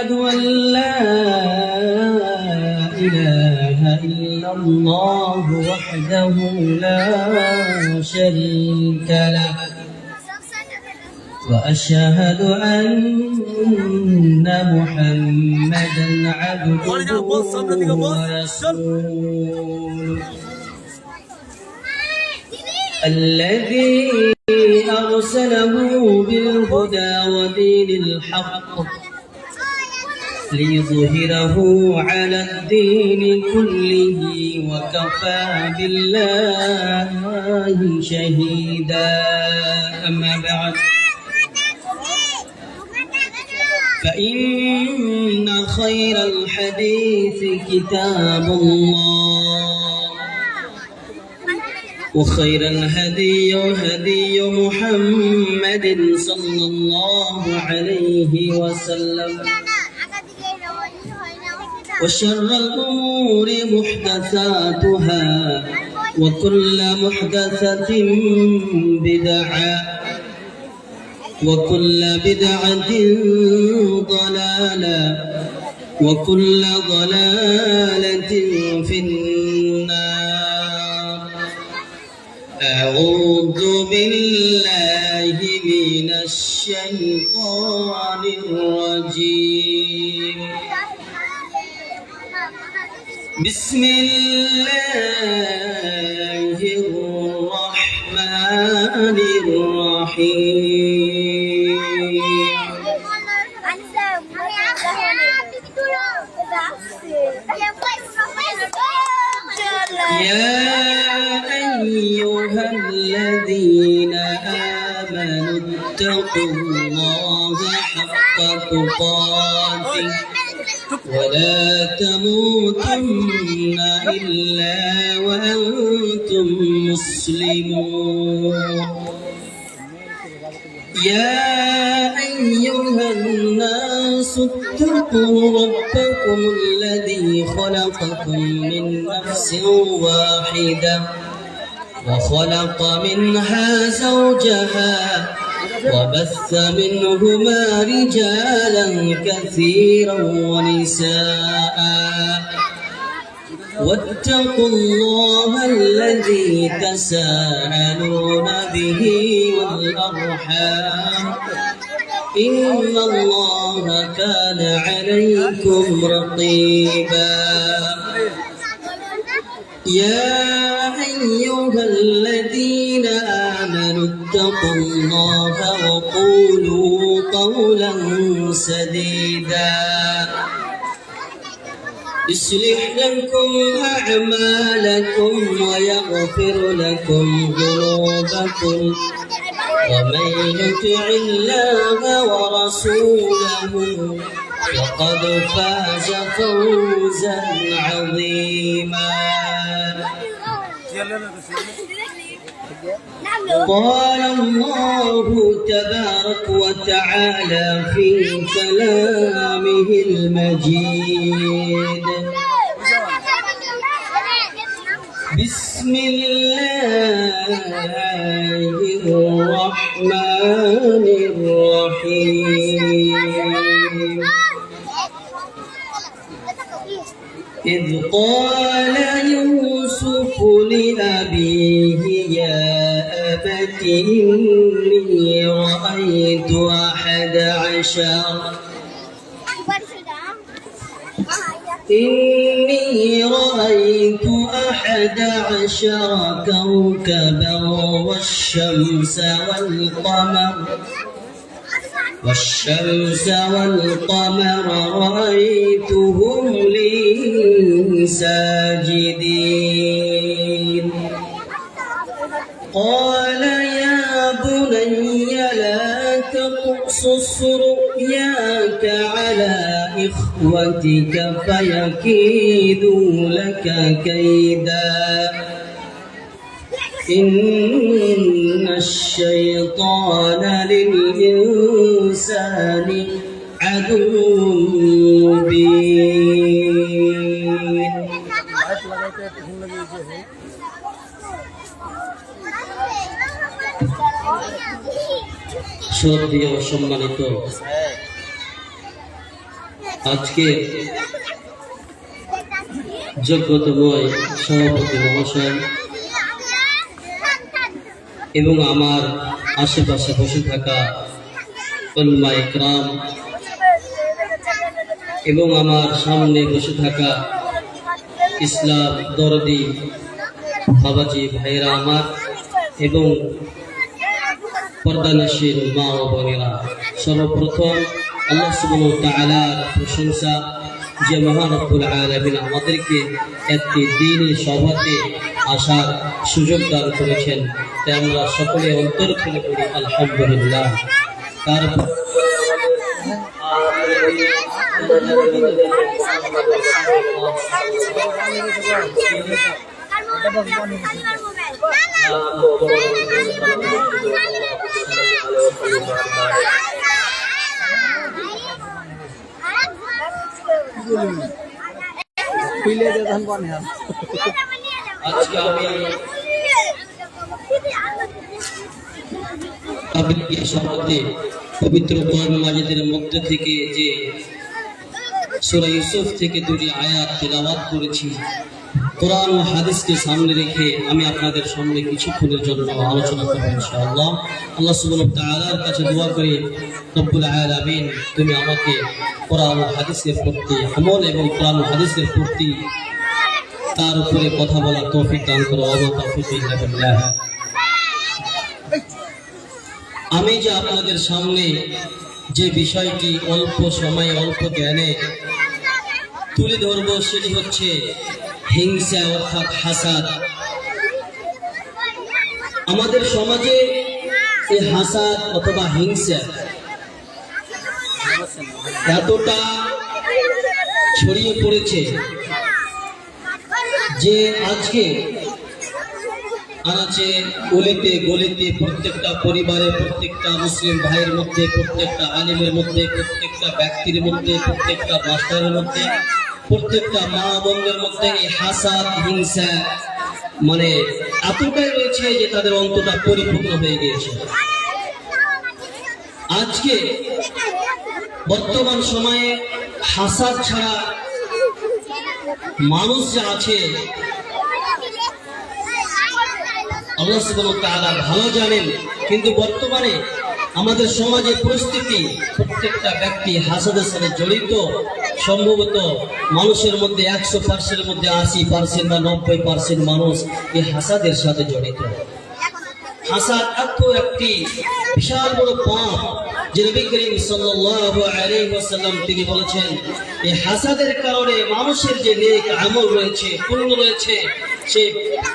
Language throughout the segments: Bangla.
وأشهد أن لا إله إلا الله وحده لا شريك له وأشهد أن محمدا عبده ورسوله الذي أرسله بالهدى ودين الحق ليظهره على الدين كله وكفى بالله شهيدا. أما بعد، فإن خير الحديث كتاب الله وخير الهدي هدي محمد صلى الله عليه وسلم وشر الأمور محدثاتها وكل محدثة بدعة وكل بدعة ضلالة وكل ضلالة في النار. أعوذ بالله من الشيطان الرجيم. بسم الله الرحمن الرحيم. يا أيها الذين آمنوا اتقوا الله حق تقاته ولا تموتن إلا وأنتم مسلمون. يا أيها الناس اتقوا ربكم الذي خلقكم من نفس واحدة وخلق منها زوجها وبث منهما رجالا كثيرا ونساء واتقوا الله الذي تساءلون به والأرحام إن الله كان عليكم رقيبا. يا أيها الذين آمنوا اتقوا الله وقولوا قولا سديدا يصلح لكم أعمالكم ويغفر لكم ذنوبكم ومن يطع الله ورسوله فقد فاز فوزا عظيما. قال الله تبارك وتعالى في كلامه المجيد: بسم الله الرحمن الرحيم. إذ قال يوسف لأبيه يا أبت إني رأيت 11 كوكبا والشمس والقمر رأيتهم لي ساجدين. قال يا بني لا تقصص رؤياك على إخوتك فيكيدوا لك كيدا إن الشيطان للإنسان عدو مبين. শ্রদ্ধেয় সম্মানিত আজকে যোগ্যতময় সভাপতি মহাশয় এবং আমার আশেপাশে বসে থাকা উলামা ইকরাম এবং আমার সামনে বসে থাকা ইসলাম দরদি বাবাজি ভাইরা আমার এবং পর্দানশীল মা ও বোনেরা, সর্বপ্রথম আল্লাহ সুবহানাহু ওয়া তাআলার প্রশংসা যে মহান রব্বুল আলামিন আমাদেরকে একটি দ্বীনি সভাতে আসার সুযোগ দান করেছেন, তাই আমরা সকলে অন্তর খুলে পড়ি আলহামদুলিল্লাহ। তারপর আজকে আমি তাবলীগের সভাতে পবিত্র কোরআন মাজিদের মধ্যে থেকে যে সূরা ইউসুফ থেকে দুটি আয়াত তেলাওয়াত করেছি, কোরআন ও হাদিসকে সামনে রেখে আমি আপনাদের সামনে কিছুক্ষণের জন্য আলোচনা করব ইনশাআল্লাহ। আল্লাহ সুবহানাহু ওয়া তাআলার কাছে দোয়া করি, রব্বুল আলামিন তুমি আমাকে কোরআন ও হাদিসের প্রতি আমল এবং কোরআন ও হাদিসের প্রতি তার উপরে কথা বলার তৌফিক দান করো। তৌফিক ইল্লা বিল্লাহ। আমি যে আপনাদের সামনে যে বিষয়টি অল্প সময়ে অল্প জ্ঞানে তুলে ধরব সেটি হচ্ছে হিংসা অর্থাৎ হাসাদ। আমাদের সমাজে এই হাসাদ অথবা হিংসা এতটা ছড়িয়ে পড়েছে যে আজকে আনাচে গলিতে গলিতে প্রত্যেকটা পরিবারে, প্রত্যেকটা মুসলিম ভাইয়ের মধ্যে, প্রত্যেকটা আলিমের মধ্যে, প্রত্যেকটা ব্যক্তির মধ্যে, প্রত্যেকটা মাস্টারের মধ্যে, প্রত্যেকটা মা বোনদের মধ্যে এই হাসাদ হিংসা মানে এতটাই রয়েছে যে তাদের অন্তটা পরিপূর্ণ হয়ে গিয়েছে। আজকে বর্তমান সময়ে হাসাদ ছাড়া মানুষ যা আছে আল্লাহ সুবহানাহু ওয়া তাআলা ভালো জানেন, কিন্তু বর্তমানে আমাদের সমাজের পরিস্থিতি প্রত্যেকটা ব্যক্তি হাসাদের সাথে জড়িত। সম্ভবত মানুষের মধ্যে 100% মধ্যে 80% বা 90% মানুষ এই হাসাদের সাথে জড়িত। হাসাদ এত একটি বিশাল বড় পাপ যে নবী করিম সাল্লাল্লাহু আলাইহি ওয়াসাল্লাম তিনি বলেছেন, এই হাসাদের কারণে মানুষের যে নেক আমল রয়েছে, পুণ্য রয়েছে, সেই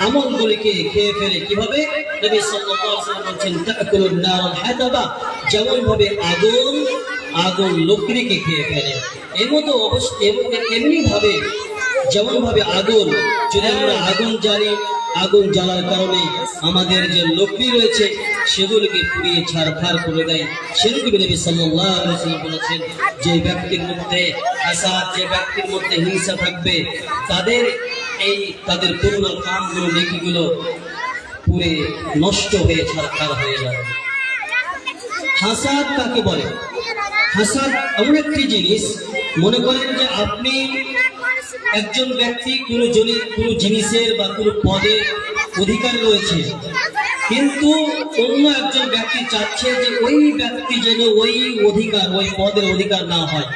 আমলগুলিকে খেয়ে ফেলে। কিভাবে? নবী সাল্লাল্লাহু আলাইহি ওয়াসাল্লাম বলেছেন, তাকুলুন নারুল হাতাবা, যেমন ভাবে আগুন লকড়িকে খেয়ে ফেলে, এর মতো অবস্থা এমনি ভাবে যেমন ভাবে আগুন, যদি আমরা আগুন জ্বালি, আগুন জ্বালার কারণে আমাদের যে লকড়ি রয়েছে সেগুলোকে পুড়িয়ে ছারখার করে দেয়। সেরকম নবী সাল্লাল্লাহু আলাইহি ওয়াসাল্লাম বলেছেন, যে ব্যক্তির মধ্যে হাসাদ, যে ব্যক্তির মধ্যে হিংসা থাকবে, তাদের পূর্ণ কামগুলো, নেকিগুলো পুড়ে নষ্ট হয়ে ছারখার হয়ে যাবে। হাসাদ কাকে বলে? হাসাদ এমন একটি জিনিস, মনে করেন যে আপনি একজন ব্যক্তি কোনো জিনিসের বা কোনো পদের অধিকার রয়েছে, কিন্তু অন্য একজন ব্যক্তি চাচ্ছে যে ওই ব্যক্তি যেন ওই পদের অধিকার না হয়।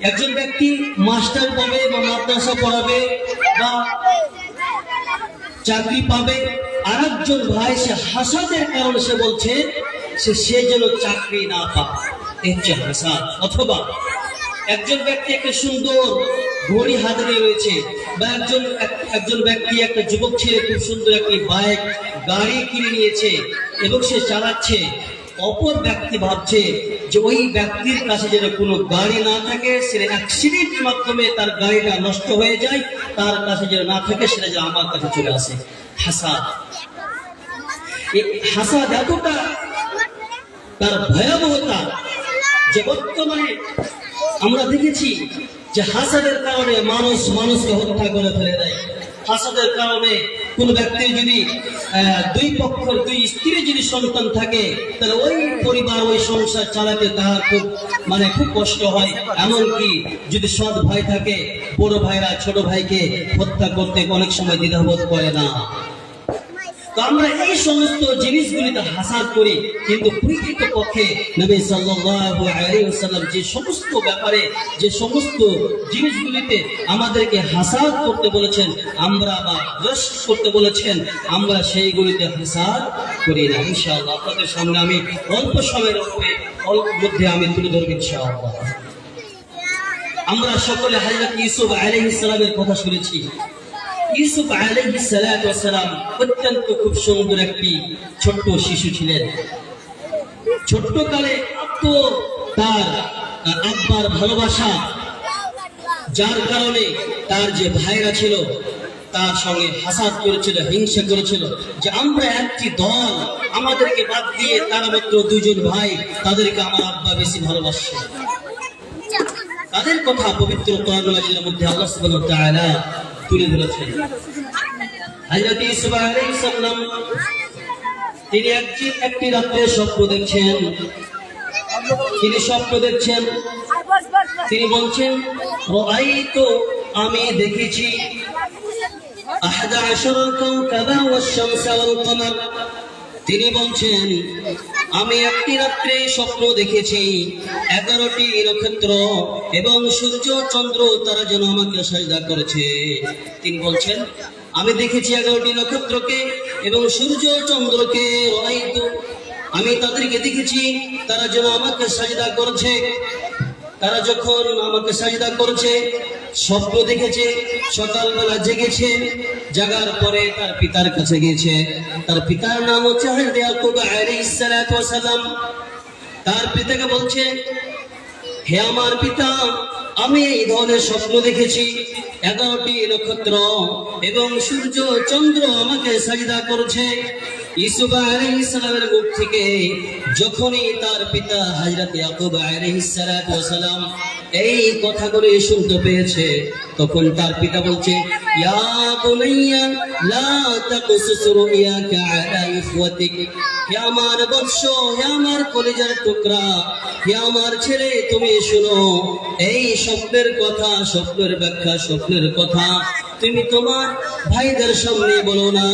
একজন ব্যক্তি মাস্টার পাবে বা মাদ্রাসা পড়াবে বা চাকরি পাবে, আর একজন ভাই সে হাসাদের কারণে সে বলছে সে যেন চাকরি না পায়, হচ্ছে হাসাদ। অথবা একজন ব্যক্তি একটা সুন্দর ঘড়ি হাতে নিয়ে রয়েছে, বা একজন ব্যক্তি, একটা যুবক ছেলে খুব সুন্দর একটি বাইক গাড়ি কিনে নিয়েছে এবং সে চালাচ্ছে, অপর ব্যক্তি ভাবছে যে ওই ব্যক্তির কাছে যেন কোনো গাড়ি না থাকে, সেটা অ্যাক্সিডেন্টের মাধ্যমে তার গাড়িটা নষ্ট হয়ে যায়, তার কাছে যেন না থাকে, সেটা যেন আমার কাছে চলে আসে। হাসাদ, হাসাদ এতটা তার ভয়াবহতা যে বর্তমানে আমরা দেখেছি যে হাসাদের কারণে মানুষকে হত্যা করে ফেলে দেয়। হাসাদের কারণে কোন ব্যক্তির যদি দুই পক্ষের দুই স্ত্রীর যদি সন্তান থাকে, তাহলে ওই পরিবার ওই সংসার চালাতে তার খুব কষ্ট হয়। এমনকি যদি সৎ ভাই থাকে, বড় ভাইরা ছোট ভাইকে হত্যা করতে অনেক সময় দ্বিধাবোধ করে না। তো আমরা এই সমস্ত জিনিসগুলিতে হাসাদ করি, কিন্তু প্রকৃত পক্ষে নবী সাল্লাল্লাহু আলাইহি ওয়াসাল্লাম যে সমস্ত ব্যাপারে যে সমস্ত জিনিসগুলিতে আমাদেরকে হাসাদ করতে বলেছেন, আমরা বা রস করতে বলেছেন, আমরা সেইগুলিতে হাসাদ করি না। ইনশাআল্লাহ আপনাদের সামনে আমি অল্প সময়ের মধ্যে আমি তুলে ধরব ইনশাআল্লাহ। আমরা সকলে হযরত ইউসুফ আলাইহিস সালামের কথা শুনেছি। ইউসুফ আলাইহিস সালাতু ওয়াস সালাম অত্যন্ত খুব সুন্দর একটি ছোট্ট শিশু ছিলেন। ছোট্টকালে এত তার আব্বার ভালোবাসা, যার কারণে তার যে ভাইরা ছিল তার সঙ্গে হাসাদ করেছিল, হিংসা করেছিল যে আমরা একটি দল, আমাদেরকে বাদ দিয়ে তারা মাত্র দুজন ভাই, তাদেরকে আমার আব্বা বেশি ভালোবাসে। তাদের কথা পবিত্র কোরআন মাজিদের মধ্যে আল্লাহ সুবহানাহু ওয়া তাআলা তুলে ধরেছেন। হযরত ইউসুফ আলাইহিস সালাম তিনি একটি রাতে স্বপ্ন দেখছেন। তিনি বলছেন, রাআইতু, আমি দেখেছি, 11 কাওকাবা ওয়াশ-শামসা ওয়াল-কমার। তিনি বলছেন, আমি একটি রাত্রে স্বপ্ন দেখেছি 11টি নক্ষত্র এবং সূর্য চন্দ্র তারা যেন আমাকে সাজদা করেছে। তিনি বলছেন, আমি দেখেছি 11টি নক্ষত্রকে এবং সূর্য চন্দ্রকে, আমি তাদেরকে দেখেছি তারা যেন আমাকে সাজদা করেছে। তারা যখন আমাকে সাজদা করেছে, স্বপ্ন দেখেছে, সকালবেলা জেগেছে, জাগার পরে তার পিতার কাছে গিয়েছে। তার পিতার নাম হচ্ছে হযরত ইয়াকুব আলাইহিস সালাতু ওয়াস সালাম। তার পিতাকে বলছে, হে আমার পিতা, আমি এই ধরনের স্বপ্ন দেখেছি, 11টি নক্ষত্র এবং সূর্য চন্দ্র আমাকে সাজদা করেছে। ইউসুফ আলাইহিস সালামের মুখ থেকে যখনই তার পিতা হযরত ইয়াকুব আলাইহিস সালাতু ওয়াস সালাম এই কথাগুলো শুনতে পেয়েছে, তখন তার পিতা বলছে, ইয়া বুনাইয়া লা তাকসুস রুয়াকা আলা ইখওয়াতিক। হে আমার বৎস, হে আমার কলিজার টুকরা, হে আমার ছেলে, তুমি শোনো, এই স্বপ্নের কথা, স্বপ্নের ব্যাখ্যা, স্বপ্নের কথা তুমি তোমার ভাইদের সামনে বলো না।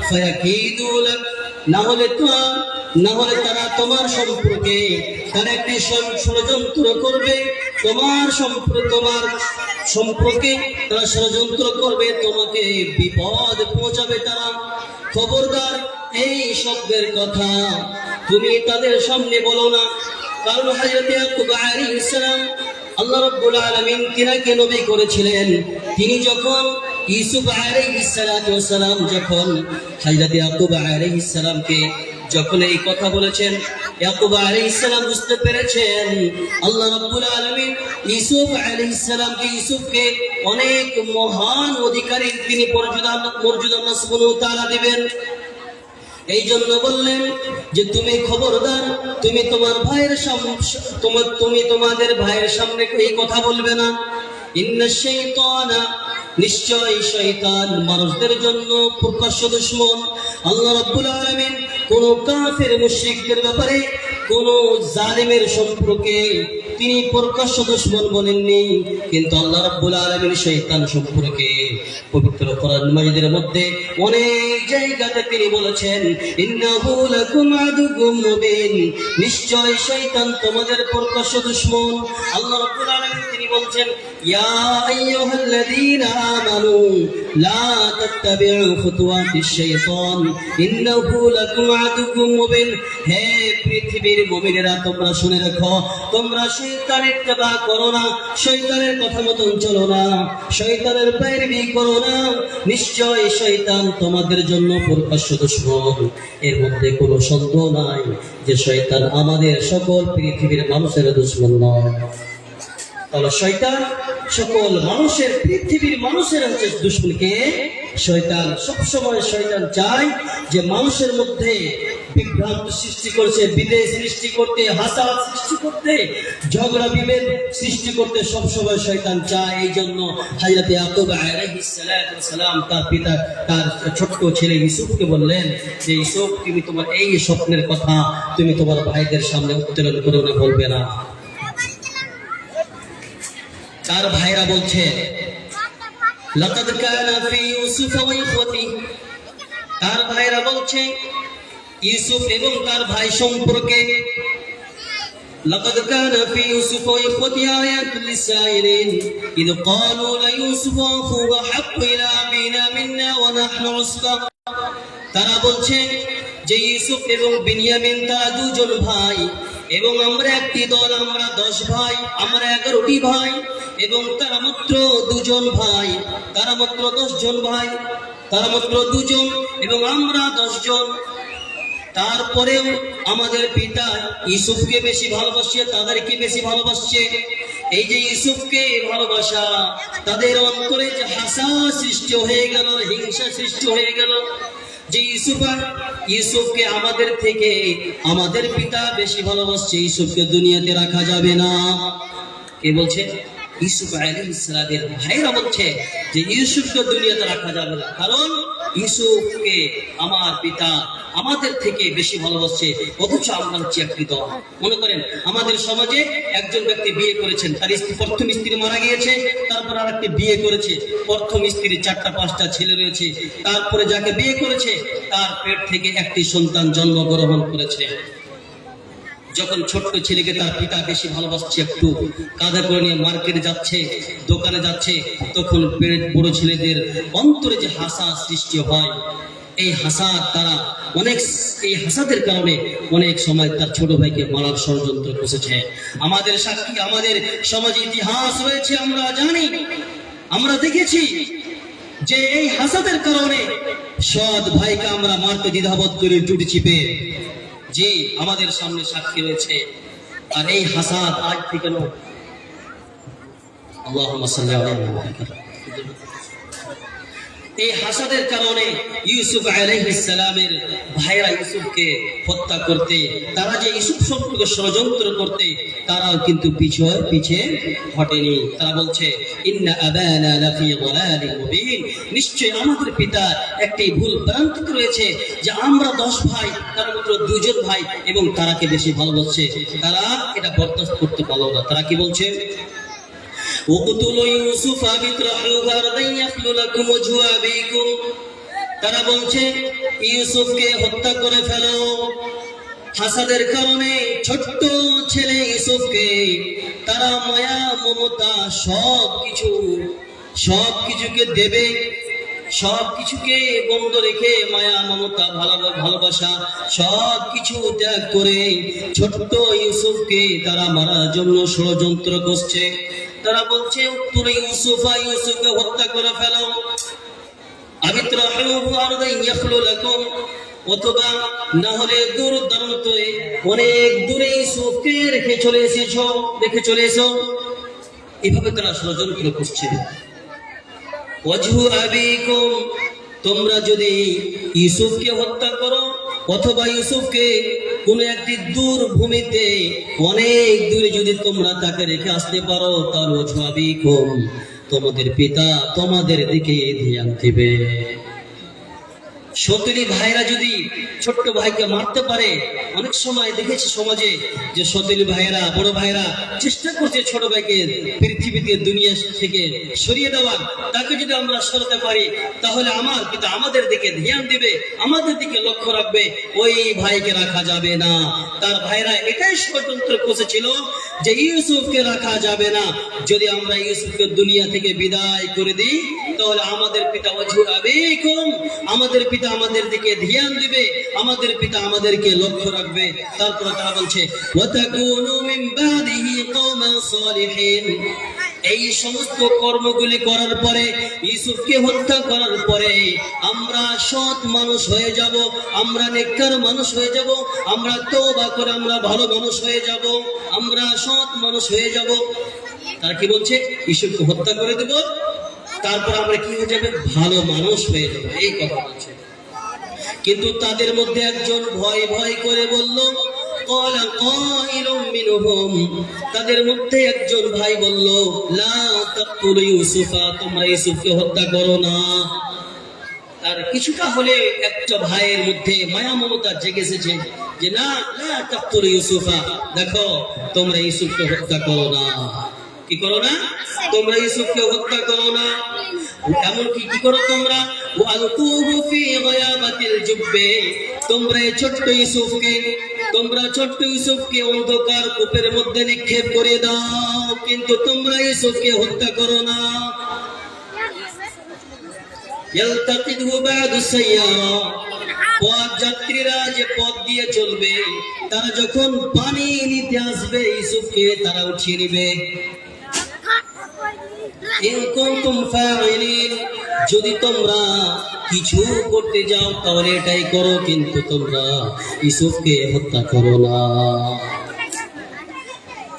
ফায়াকিদু লাক, না হলে তারা তোমার সম্পর্কে তারা একটি ষড়যন্ত্র করবে, তোমার সম্পর্কে তারা ষড়যন্ত্র করবে, তোমাকে বিপদ পৌঁছাবে তারা। খবরদার, এই শব্দের কথা তুমি তাদের সামনে বলো না। কারণ হযরত ইয়াকুব আলাইহিস সালাম, আল্লাহ রাব্বুল আলামিন তিনাকে নবী করেছিলেন। তিনি যখন ইউসুফ আলাইহিস সালাতু ওয়াস সালাম যখন হযরত ইয়াকুব আলাইহিস সালামকে যখন এই কথা বলেছেন, ইয়াকুব আলাইহিস সালাম বুঝতে পেরেছেন আল্লাহ রাব্বুল আলামিন ইউসুফ আলাইহিস সালামকে, ইউসুফকে অনেক মহান অধিকারী তিনি মর্যাদা আল্লাহ সুবহানাহু ওয়া তাআলা দিবেন। এই জন্য বললেন যে তুমি খবরদার, তুমি তোমার ভাইয়ের সামনে, তুমি তোমাদের ভাইয়ের সামনে এই কথা বলবে না। ইন্নাশ শাইতানা, নিশ্চয় শয়তান মানুষদের জন্য প্রকাশ্য দুশমন। আল্লাহ রাব্বুল আলামিন কোন কাফের মুশরিকদের ব্যাপারে, কোন জালিমের সম্পর্কে তিনি প্রকাশ্য দুশমন বলেননি, কিন্তু আল্লাহ রাব্বুল আলামিন শয়তান সম্পর্কে পবিত্র কোরআন মাজিদের মধ্যে অনেক জায়গাতে তিনি বলেছেন, ইন্নাহু লাকুম আদুউম মুবিন, নিশ্চয় শয়তান তোমাদের প্রকাশ্য দুশমন। আল্লাহ রাব্বুল আলামিন তিনি বলছেন, ইয়া আইয়ুহাল্লাযীনা আমানু লা তাত্তাবিউ খুতুওয়াতিশ শাইতান ইন্নাহু লাকুম আদুউম মুবিন। হে পৃথিবীর মুমিনেরা, তোমরা শুনে রাখো, তোমরা শয়তানের ইত্তেবা করো না, শয়তানের কথা মতন চলো না, শয়তানের पैरवी করো না। নিশ্চয় শয়তান তোমাদের জন্য প্রকাশ্য দুশমন। এর মধ্যে কোনো সন্দেহ নাই যে শয়তান আমাদের সকল পৃথিবীর মানুষের দুশমন নয়। তাহলে শয়তান সকল মানুষের, পৃথিবীর মানুষের হচ্ছে দুশমনকে। শয়তান সবসময় শয়তান চায় যে মানুষের মধ্যে বিভ্রান্ত সৃষ্টি করছে, বিদেশ সৃষ্টি করতে, হাসাদ সৃষ্টি করতে, ঝগড়া বিভেদ সৃষ্টি করতে সবসময় শয়তান চায়। এই জন্য হযরত ইয়াকুব আলাইহিস সালাম তার পিতা তার ছোট্ট ছেলে ইউসুফকে বললেন যে ইউসুফ, তুমি তোমার এই স্বপ্নের কথা তুমি তোমার ভাইদের সামনে উত্তোলন করো না, বলবে না। তার ভাইরা বলছে লাকাদ কানা ফি ইউসুফ ওয়া ইখওয়াতি, তার ভাইরা বলছে ইউসুফ এবং তার ভাই সম্পর্কে লাকাদ কানা ফি ইউসুফ ওয়া ইখওয়াতি আয়াতুল লিসাইলিন ইদ ক্বালু লা ইউসুফ ওয়া আখুহু হাক্কু ইলা আবিনা মিন্না ওয়া নাহনু উসবা। তারা বলছে যে ইউসুফ এবং বিনিয়ামিন তারা দুজন ভাই এবং আমরা একটি দল, আমরা 10 ভাই, আমরা 11টি ভাই এবং তারা মাত্র 2 জন ভাই, তারা মাত্র 10 জন ভাই, তারা মাত্র 2 জন এবং আমরা 10 জন। তারপরেও আমাদের পিতা ইউসুফকে বেশি ভালোবাসছে, তাদেরকে বেশি ভালোবাসছে। এই যে ইউসুফকে ভালোবাসা, তাদের অন্তরে যে হাসাদ সৃষ্টি হয়ে গেল, হিংসা সৃষ্টি হয়ে গেল যে ইউসুফকে আমাদের থেকে আমাদের পিতা বেশি ভালোবাসছে, ইউসুফকে দুনিয়াতে রাখা যাবে না। কে বলছে? ইউসুফ আলাইহিস সালামের ভাইরা বলছে যে ইউসুফকে দুনিয়াতে রাখা যাবে না, কারণ ইউসুফকে আমার পিতা আমাদের থেকে বেশি ভালোবাসছে, অথচ আমরা হচ্ছে একটি দল। মনে করেন আমাদের সমাজে একজন ব্যক্তি বিয়ে করেছেন, তার প্রথম স্ত্রী মারা গিয়েছে, তারপর আর একটি বিয়ে করেছে, প্রথম স্ত্রীর 4টা-5টা ছেলে রয়েছে, তারপরে যাকে বিয়ে করেছে তার পেট থেকে একটি সন্তান জন্মগ্রহণ করেছে। যখন ছোট্ট ছেলেকে তার পিতা বেশি ভালোবাসছে, একটু কাঁধে করে নিয়ে মার্কেটে যাচ্ছে, দোকানে যাচ্ছে, তখন বড় ছেলেদের অন্তরে যে হাসাদ সৃষ্টি হয়, এই হাসাদ তারা এই হাসাদের কারণে অনেক সময় তার ছোট ভাইকে মারার ষড়যন্ত্র করেছে। আমাদের সাক্ষী, আমাদের সমাজে ইতিহাস রয়েছে, আমরা জানি, আমরা দেখেছি যে এই হাসাদের কারণে সৎ ভাইকে আমরা মারতে দ্বিধাবোধ করে টুটি চিপে, যে আমাদের সামনে সাক্ষী রয়েছে। আর এই হাসাদ আজ থেকে নয়। আল্লাহুম্মা সাল্লি আলা মুহাম্মাদ। এই হাসাদের কারণে ইউসুফ আলাইহিস সালামের ভাইরা ইউসুফকে হত্যা করতে, তারা যে ইউসুফ সম্পর্কে ষড়যন্ত্র করতে, তারাও কিন্তু পিছে হটেনি। তারা বলছে ইন্না আবানা লাফি যালালিন মুবিন, নিশ্চয় আমাদের পিতা একটি ভুল ভ্রান্তিতে রয়েছে যে আমরা 10 ভাই, তার মাত্র 2 জন ভাই এবং তারাকে বেশি ভালোবাসছে। তারা এটা বরদাস্ত করতে পারলো না। তারা কি বলছে? তারা বলছে ইউসুফকে হত্যা করে ফেলো। হাসাদের কারণে ছোট্ট ছেলে ইউসুফকে তারা মায়া মমতা সবকিছুকে দেবে, সবকিছুকে বন্ধ রেখে মায়া মমতা ভালোবাসা সবকিছু ত্যাগ করে ছোট্ট ইউসুফকে তারা মারার জন্য ষড়যন্ত্র করছে। তারা বলছে তুমি ইউসুফকে হত্যা করে ফেলো, অথবা না হলে দূর দূরান্তে অনেক দূরে ইউসুফকে রেখে চলে এসো। এভাবে তারা ষড়যন্ত্র করছে। ওয়াজহু আবিকুম, তোমরা যদি ইউসুফকে হত্যা করো অথবা ইউসুফকে কোন একটি দূর ভূমিতে অনেক দূরে যদি তোমরা তাকে রেখে আসতে পারো, তাহলে ওয়াজহু আবিকুম, তোমাদের পিতা তোমাদের দিকে ধ্যান দিবে। সতীনী ভাইরা যদি ছোট্ট ভাইকে মারতে পারে, অনেক সময় দেখেছি সমাজে যে সতীনী ভাইরা, বড় ভাইরা চেষ্টা করছে ছোট ভাইকে পৃথিবীতে দুনিয়া থেকে সরিয়ে দেওয়ার। তাকে যদি আমরা সরাতে পারি তাহলে আমার পিতা আমাদের দিকে ধ্যান দিবে, আমাদের দিকে লক্ষ্য রাখবে, ওই ভাইকে রাখা যাবে না। তার ভাইরা এটাই ষড়যন্ত্র করেছিল যে ইউসুফকে রাখা যাবে না। যদি আমরা ইউসুফকে দুনিয়া থেকে বিদায় করে দিই তাহলে আমাদের পিতা ওয়াজহু আবিকুম, আমাদের পিতা আমাদের দিকে ধ্যান দিবে, আমাদের পিতা আমাদেরকে লক্ষ্য রাখবে। তারপর তারা বলছে ওয়াতাকুনু মিন বাদিহি কওমান সালিহিন, এই সমস্ত কর্মগুলি করার পরে, ইউসুফকে হত্যা করার পরে আমরা সৎ মানুষ হয়ে যাব, আমরা নেককার মানুষ হয়ে যাব, আমরা তওবা করে আমরা ভালো মানুষ হয়ে যাব, আমরা সৎ মানুষ হয়ে যাব। তারা কি বলছে? ইউসুফকে হত্যা করে দেব, তারপর আমরা কি হয়ে যাবে? ভালো মানুষ হয়ে যাবে। এই কথা বলছে। কিন্তু তাদের মধ্যে একজন ভয় ভয় করে বলল, قال قائل منهم, তাদের মধ্যে একজন ভাই বলল, লা তাকতুলু ইউসুফা, তোমরা ইউসুফকে হত্যা করো না। তার কিছুটা হলে একটা ভাইয়ের মধ্যে মায়া মমতা জেগে এসেছে যে না, লা তাকতুলু ইউসুফা, দেখো তোমরা ইউসুফকে হত্যা করো না। কি করো না? তোমরা ইউসুফকে হত্যা করো না। এমনকি কি করো তোমরা? ওয়ালকুহু ফি গায়াবাতিল জুব্বে, তোমরা ছোট্ট ইউসুফকে অন্ধকার কূপের মধ্যে নিক্ষেপ করে দাও, কিন্তু তোমরা ইউসুফকে হত্যা করো না। ইয়ালতাকিদহু বা'দু সাইয়ারা, পথ যাত্রীরা যে পথ দিয়ে চলবে, তারা যখন পানি নিতে আসবে ইউসুফকে তারা উঠিয়ে নিবে। ইন কুনতুম ফাইলিন, যদি তোমরা কিছু করতে যাও তাহলে এটাই করো, কিন্তু তোমরা ইউসুফকে হত্যা করো না।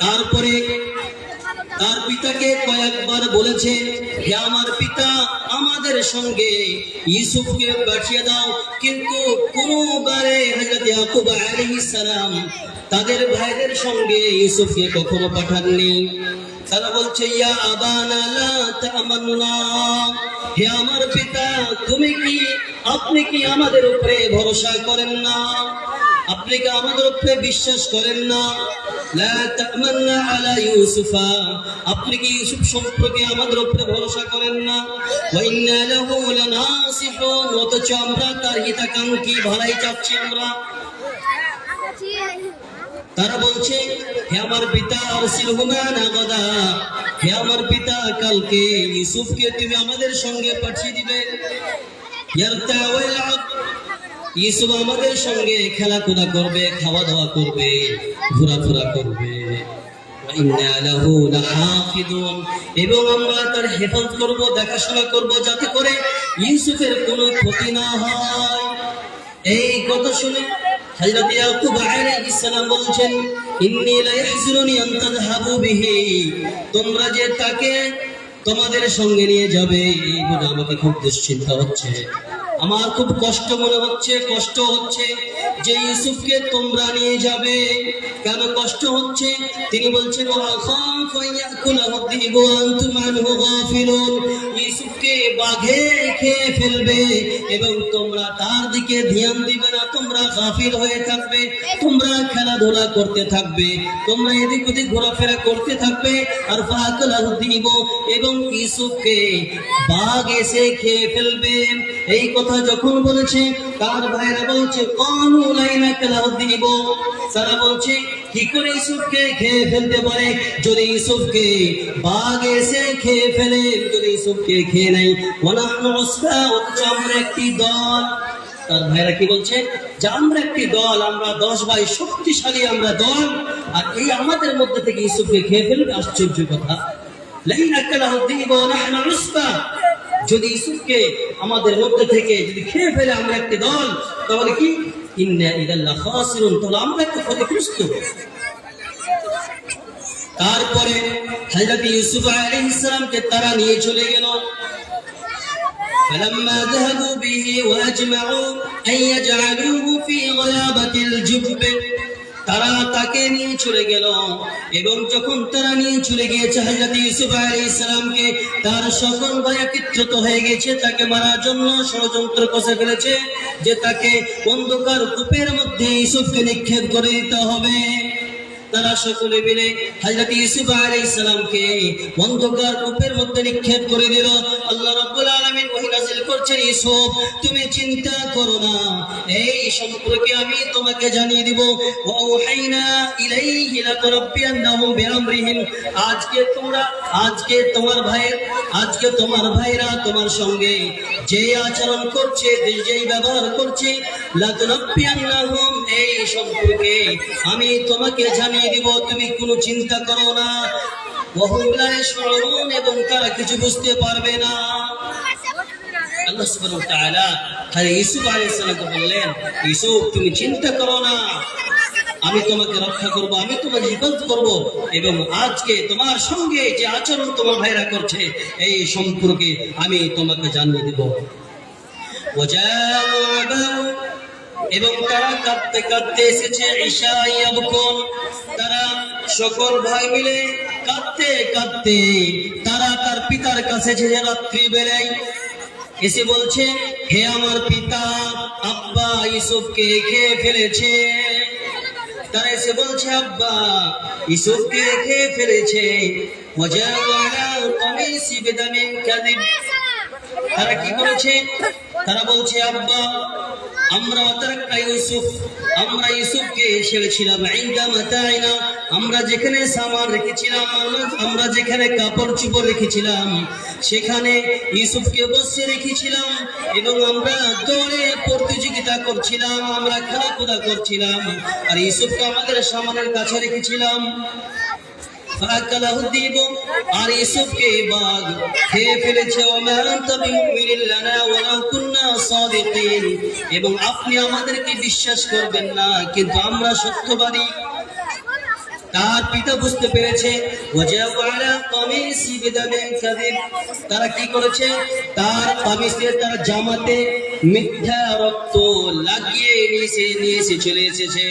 তারপরে তার পিতাকে কয়েকবার বলেছে, হে আমার পিতা, আমাদের সঙ্গে ইউসুফকে পাঠিয়ে দাও, কিন্তু কোনোবারে হযরত ইয়াকুব আলাইহিস সালাম তাদের ভাইদের সঙ্গে ইউসুফকে কখনো পাঠাননি। তারা বলছে, ইয়া আবানা লা তামান্না, হে আমার পিতা, আপনি কি আমাদের উপরে ভরসা করেন না? আপনি কি আমাদের উপরে বিশ্বাস করেন না? লা তামান্না আলা ইউসুফা, আপনি কি ইউসুফ সম্পর্কে আমাদের উপরে ভরসা করেন না? ওয়া ইন্না লাহু লানাসিহুন, অথচ আমরা তার হিতাকাঙ্ক্ষী, ভালাই চাচ্ছি আমরা। তারা বলছে, হে আমার পিতা, আরসিলহু মা'না গাদা, হে আমার পিতা, কালকে ইউসুফকে তুমি আমাদের সঙ্গে পাঠিয়ে দিবে। ইউসুফ আমাদের সঙ্গে খেলাধুলা করবে, খাওয়া দাওয়া করবে, ঘোরাফেরা করবে। এবং আমরা তার হেফাজত করব, দেখাশোনা করব, যাতে করে ইউসুফের কোনো ক্ষতি না হয়। এই কথা শুনে হযরত ইয়াকুব আলাইহিস সালাম বলছেন, ইন্নী লা ইয়াহজুরুনি আন তাযহাবু বিহি, তোমরা যে তাকে তোমাদের সঙ্গে নিয়ে যাবে এই বলে আমাকে খুব দুশ্চিন্তা হচ্ছে, আমার খুব কষ্ট মনে হচ্ছে, কষ্ট হচ্ছে যে ইউসুফকে তোমরা নিয়ে যাবে। কেন কষ্ট হচ্ছে? তিনি বলছেন, ইউসুফকে বাঘে খেয়ে ফেলবে এবং তোমরা তার দিকে ধ্যান দিবে না, তোমরা গাফিল হয়ে থাকবে, তোমরা খেলাধুলা করতে থাকবে, তোমরা এদিক ওদিক ঘোরাফেরা করতে থাকবে, আর এবং ইউসুফকে বাঘ এসে খেয়ে ফেলবে। এই কথা যখন বলেছে, তার ভাইরা বলছে, তারা বলছে, কি করে ইউসুফকে খেয়ে ফেলতে পারে? যদি ইউসুফকে বাঘ এসে খেয়ে ফেলে, যদি ইউসুফকে খেয়ে নেয়, আমরা একটি দল। তার ভাইরা কি বলছে? যে আমরা একটি দল, আমরা 10 ভাই, শক্তিশালী আমরা দল, আর এই আমাদের মধ্যে থেকে ইউসুফকে খেয়ে ফেলবে। আশ্চর্য কথা, যদি ইউসুফকে আমাদের মধ্যে থেকে যদি খেয়ে ফেলে আমরা একটি দল, তাহলে কি ইন্না ইদাল খাসিরুন, তাহলে আমরা একটু ক্ষতিগ্রস্ত। তারপরে হযরত ইউসুফ আলাইহিস সালামকে তারা নিয়ে চলে গেল। فلما ذهبوا به واجمعوا ان يجعلوه في غيابة الجب, তারা তাকে নিয়ে চলে গেল এবং যখন তারা নিয়ে চলে গিয়েছে হযরত ইউসুফ আলাইহিস সালামকে, তার সকল ভাই একত্রিত হয়ে গেছে তাকে মারার জন্য, ষড়যন্ত্র কষে ফেলেছে যে তাকে অন্ধকার কূপের মধ্যে ইউসুফকে নিক্ষেপ করে দিতে হবে। তারা সকলে মিলে হযরত ইউসুফ আলাইহিস সালামকে অন্ধকার কূপের মধ্যে নিক্ষেপ করে দিল। আল্লাহ রাব্বুল আলামিন ওহী নাযিল করছেন, ইউসুফ তুমি চিন্তা করো না, এই সম্পর্কে আমি তোমাকে জানিয়ে দিব। ওয়া ওয়াহাইনা ইলাইহি লাতুরাব্বিয়ান্নাহুম বিআমরিহিম, আজকে তোমার ভাইরা তোমার সঙ্গে যে আচরণ করছে, যেই ব্যবহার করছে, লাতুরাব্বিয়ান্নাহুম, এই সম্পর্কে আমি তোমাকে জানিয়ে দিব, তুমি কোনো চিন্তা করো না। এবং তারা কিছু বুঝতে পারবে না। আল্লাহ সুবহানাহু ওয়া তাআলা ইউসুফ আলাইহিস সালামকে বললেন, ইউসুফ তুমি চিন্তা করো না, আমি তোমাকে রক্ষা করব, আমি তোমাকে হেফাজত করব, এবং আজকে তোমার সঙ্গে যে আচরণ তোমার ভাইরা করছে এই সম্পর্কে আমি তোমাকে জানিয়ে দেব। ওয়াজাউ আবাউ, এবং তারা কাঁদতে কাঁদতে এসেছে ঈশা ইয়াবকুন, তারা সকল ভাই মিলে কাঁদতে কাঁদতে তারা তার পিতার কাছে এসেছে রাত্রি বেলায়, এসে বলছে হে আমার পিতা, আব্বা ইউসুফকে খেয়ে ফেলেছে। তারা এসে বলছে আব্বা ইউসুফকে খেয়ে ফেলেছে। ওয়াজাউ আলা কামিসি বিদামিন কাযিব, তারা কি করেছে? তারা বলছে আব্বা আমরা আমরা ইউসুফকে ছেড়েছিলাম ইনদা মাতাইনা, আমরা যেখানে সামান রেখেছিলাম, আমরা যেখানে কাপড় চোপড় রেখেছিলাম সেখানে ইউসুফকে বসিয়ে রেখেছিলাম, এবং আমরা দৌড়ে প্রতিযোগিতা করছিলাম, আমরা খেলাধুলা করছিলাম, আর ইউসুফকে আমাদের সামানের কাছে রেখেছিলাম। আর ইউসুফকে বাঘ খেয়ে ফেলেছে। এবং আপনি আমাদেরকে বিশ্বাস করবেন না, কিন্তু আমরা সত্যবাদী। তার পিতা বুঝতে পেরেছে তারা কি করেছে, তার কামিজে তার জামাতে মিথ্যা রক্ত লাগিয়ে নিয়ে এসে চলে এসেছে,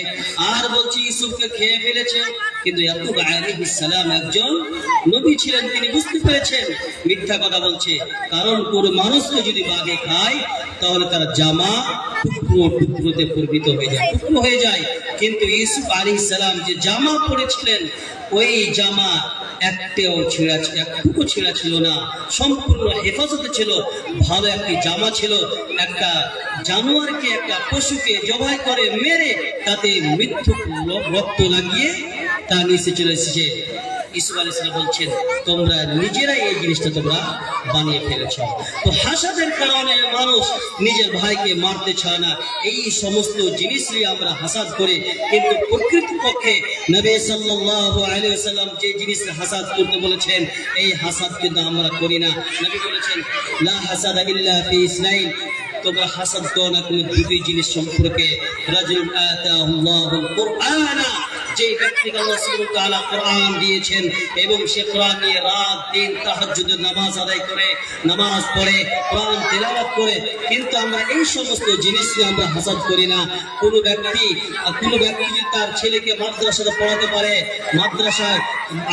আর বলছে ইউসুফকে খেয়ে ফেলেছে। কিন্তু ইয়াকুব আলাইহিস সালাম একজন নবী ছিলেন, তিনি বুঝতে পেরেছেন মিথ্যা কথা বলছে, কারণ কোন মানুষকে যদি বাঘে খায় তাহলে তার জামা টুকরোতে পরিণত হয়ে যায়। কিন্তু ইউসুফ আলাইহিস সালাম যে জামা পরেছিলেন ওই জামা একটুকু ছেঁড়া ছিল না, সম্পূর্ণ হেফাজতে ছিল, ভালো একটি জামা ছিল। একটা জানোয়ারকে, একটা পশুকে জবাই করে মেরে তাতে মৃত্যু রক্ত লাগিয়ে তা নিচে চলে এসেছে। ইউসুফ আলাইহিস সালাম বলছেন তোমরা নিজেরাই এই জিনিসটা তোমরা বানিয়ে ফেলেছ। তো হাসাদের কারণে মানুষ নিজের ভাইকে মারতে চায় না, এই সমস্ত জিনিসই আমরা হাসাদ করি। কিন্তু প্রকৃতপক্ষে নবী সাল্লাল্লাহু আলাইহি ওয়াসাল্লাম যে জিনিস হাসাদ করতে বলেছেন এই হাসাদ কিন্তু আমরা করি না। নবী বলেছেন লা হাসাদা ইল্লা ফি ইসনাইন, তোমরা হাসাদ করো না কোনো দুটি জিনিস সম্পর্কে। রাজুল আতাহুল্লাহুল কুরআনা, যে ব্যক্তিকে আল্লাহ সুবহানাহু ওয়া তাআলা কোরআন দিয়েছেন এবং সে কোরআন নিয়ে রাত দিন তাহাজ্জুদের নামাজ আদায় করে, নামাজ পড়ে, কোরআন তেলাওয়াত করে, কিন্তু আমরা এই সমস্ত জিনিস নিয়ে আমরা হাসাদ করি না। কোনো ব্যক্তি যদি তার ছেলেকে মাদ্রাসাতে পড়াতে পারে, মাদ্রাসায়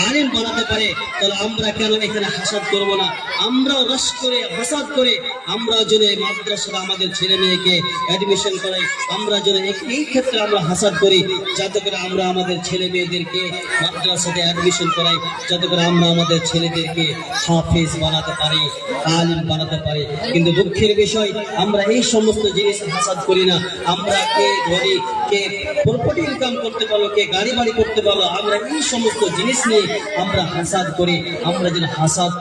আলিম বানাতে পারে, তাহলে আমরা কেন এখানে হাসাদ করব না? আমরাও রস করে হাসাদ করে আমরা যেন এই মাদ্রাসায় আমাদের ছেলে মেয়েকে অ্যাডমিশন করাই, আমরা যেন এই ক্ষেত্রে আমরা হাসাদ করি, যাতে করে আমরা আমাদের ছেলে মেয়েদেরকে মাদ্রাসাতে অ্যাডমিশন করাই, যাতে করে আমরা আমাদের ছেলেদেরকে হাফেজ বানাতে পারি, আলিম বানাতে পারি। কিন্তু দুঃখের বিষয় আমরা এই সমস্ত জিনিস হাসাদ করি না। আমরা কে ধনী, কে প্রপার্টি ইনকাম করতে পারলো, কে গাড়ি বাড়ি করতে পারলো, আমরা এই সমস্ত জিনিস নিয়ে আমরা হাসাদ করি। আমরা যেন হাসাদ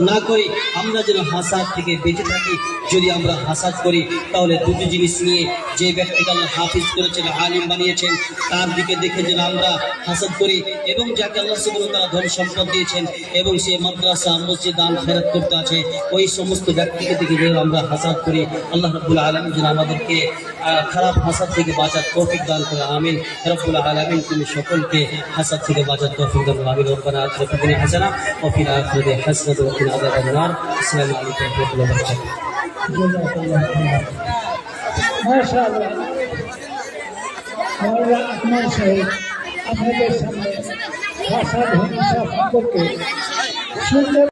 না করি, আমরা যেন হাসাদ থেকে বেঁচে থাকি। যদি আমরা হাসাদ করি তাহলে দুটো জিনিস নিয়ে, যে ব্যক্তিকে আল্লাহ হাফিজ করেছেন, আলিম বানিয়েছেন, তার দিকে দেখে যেন আমরা হাসাদ করি, এবং যাকে আল্লাহ সুবহানাহু ওয়া তাআলা ধন সম্পদ দিয়েছেন এবং সে মাদ্রাসা মসজিদ দান খেরাত করতে আছে, ওই সমস্ত ব্যক্তিকে দেখে যেন আমরা হাসাদ করি। আল্লাহ রাব্বুল আলামিন যেন আমাদেরকে খারাপ হাসাদ থেকে বাঁচার তৌফিক দান করে। আমিন রাব্বুল আলামিন, তুমি সকলকে হাসাদ থেকে বাঁচার তৌফিক দান করো। আমিন। রব্বানা আতিনা ফিদ দুনিয়া হাসানা ওয়া ফিল আখিরাতি হাসানাতান ওয়া কিনা আযাবান নার। আসসালামু আলাইকুম ওয়া রাহমাতুল্লাহি ওয়া বারাকাতুহু। মাশাআল্লাহ, মাওলানা আকমল সাহেব আপনাদের সামনে ভাষা ভাষা সম্পর্কে সুন্দর